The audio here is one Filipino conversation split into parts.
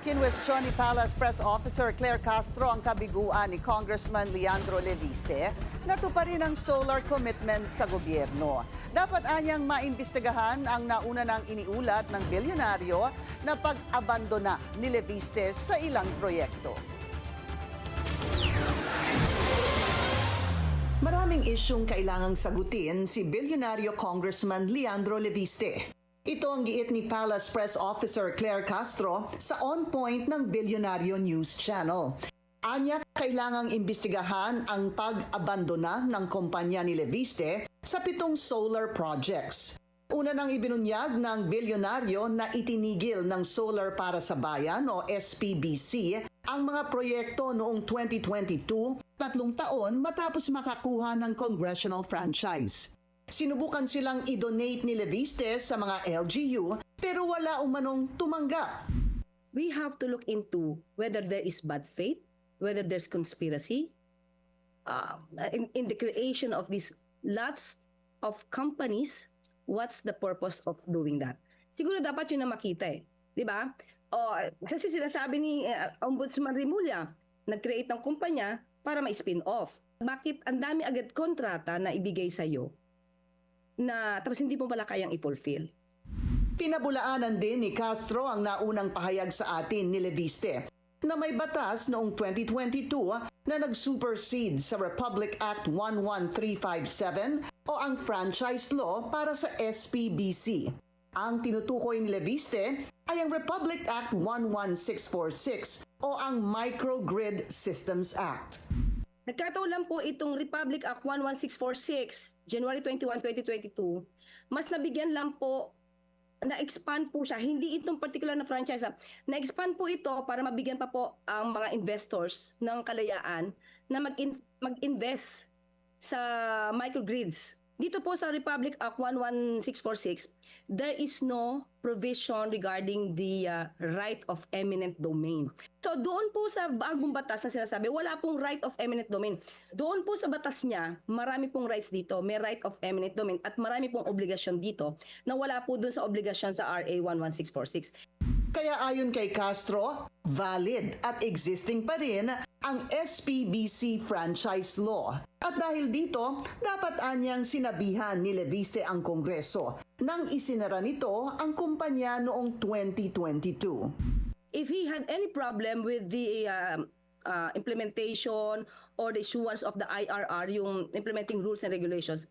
Kinwestiyon ni Palace Press Officer Claire Castro ang kabiguan ni Congressman Leandro Leviste na tuparin ang solar commitment sa gobyerno. Dapat anyang maimbestigahan ang nauna ng iniulat ng bilyonaryo na pag-abandona ni Leviste sa ilang proyekto. Maraming isyung kailangang sagutin si bilyonaryo Congressman Leandro Leviste. Ito ang giit ni Palace Press Officer Claire Castro sa On Point ng Bilyonaryo News Channel. Anya, kailangang imbestigahan ang pag-abandona ng kumpanya ni Leviste sa 7 solar projects. Una nang ibinunyag ng bilyonaryo na itinigil ng Solar para sa Bayan o SPBC ang mga proyekto noong 2022, 3 taon matapos makakuha ng congressional franchise. Sinubukan silang i-donate ni Leviste sa mga LGU pero wala umanong tumanggap. We have to look into whether there is bad faith, whether there's conspiracy in the creation of these lots of companies. What's the purpose of doing that? Siguro dapat yun na makita di ba? Kasi sinasabi ni Ombudsman Rimulya, nag-create ng kumpanya para ma-spin off. Bakit ang dami agad kontrata na ibigay sa'yo na tapos hindi mo pala kayang i-fulfill? Pinabulaanan din ni Castro ang naunang pahayag sa atin ni Leviste na may batas noong 2022 na nag-supersede sa Republic Act 11357 o ang franchise law para sa SPBC. Ang tinutukoy ni Leviste ay ang Republic Act 11646 o ang Microgrid Systems Act. Nagkataon lang po itong Republic Act 11646, January 21, 2022, mas nabigyan lang po, na-expand po siya, hindi itong particular na franchise, na-expand po ito para mabigyan pa po ang mga investors ng kalayaan na mag-invest sa microgrids. Dito po sa Republic Act 11646, there is no provision regarding the right of eminent domain. So doon po sa bagong batas na sinasabi, wala pong right of eminent domain. Doon po sa batas niya, marami pong rights dito. May right of eminent domain at marami pong obligasyon dito na wala po doon sa obligasyon sa RA 11646. Kaya ayon kay Castro, valid at existing pa rin ang SPBC franchise law. At dahil dito, dapat anyang sinabihan ni Leviste ang Kongreso nang isinara nito ang kumpanya noong 2022. If he had any problem with the implementation or the issuance of the IRR, yung implementing rules and regulations,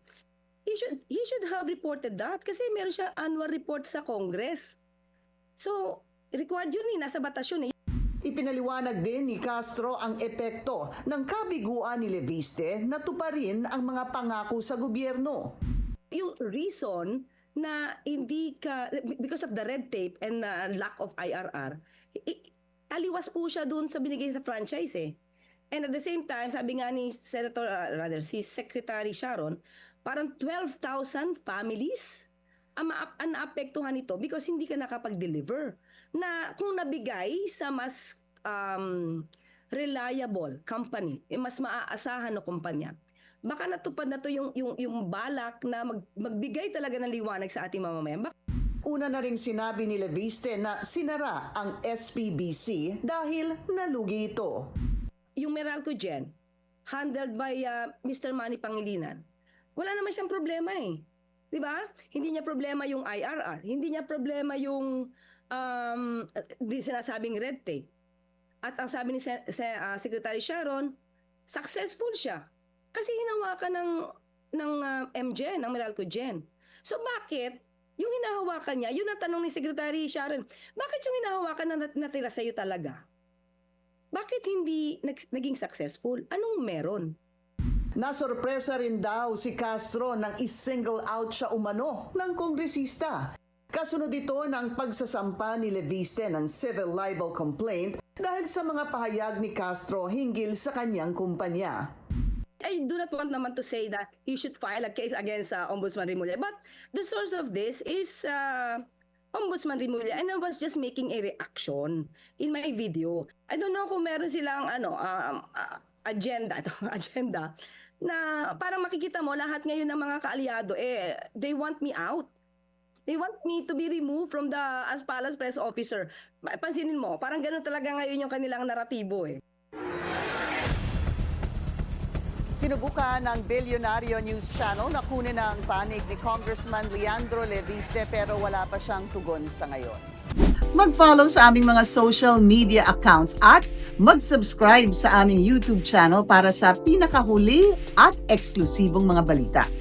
he should have reported that kasi meron siya annual report sa Congress. So, required yun nasa batas yun Ipinaliwanag din ni Castro ang epekto ng kabiguan ni Leviste na tuparin ang mga pangako sa gobyerno. Yung reason na hindi ka, because of the red tape and lack of IRR, taliwas po siya dun sa binigay sa franchise And at the same time, sabi nga ni si Secretary Sharon, parang 12,000 families ang naapektuhan nito because hindi ka nakapag-deliver. Na kung nabigay sa mas reliable company, mas maaasahan na kumpanya, baka natupad na to yung balak na magbigay talaga ng liwanag sa ating mamamayan. Una na ring sinabi ni Leviste na sinara ang SPBC dahil nalugi ito. Yung Meralco Gen, handled by Mr. Manny Pangilinan, wala naman siyang problema Di ba? Hindi niya problema yung IRR. Hindi niya problema yung sinasabing red tape. At ang sabi ni Secretary Sharon, successful siya. Kasi hinawakan ng MGen, ng Meralco Gen. So bakit yung hinahawakan niya, yun ang tanong ni Secretary Sharon, bakit yung hinahawakan na natira sa'yo talaga? Bakit hindi naging successful? Anong meron? Nasorpresa rin daw si Castro nang i-single out siya umano ng kongresista. Kasunod ito ng pagsasampa ni Leviste ng civil libel complaint dahil sa mga pahayag ni Castro hinggil sa kanyang kumpanya. I do not want naman to say that he should file a case against Ombudsman Rimulya, but the source of this is Ombudsman Rimulya, and I was just making a reaction in my video. I don't know kung meron silang agenda na parang makikita mo lahat ngayon ng mga kaalyado they want me out. They want me to be removed from the as palace press officer. Pansinin mo, parang gano'n talaga ngayon yung kanilang naratibo eh. Sinubukan ng Bilyonaryo News Channel na kunin ang panig ni Congressman Leandro Leviste pero wala pa siyang tugon sa ngayon. Mag-follow sa aming mga social media accounts at mag-subscribe sa aming YouTube channel para sa pinakahuli at eksklusibong mga balita.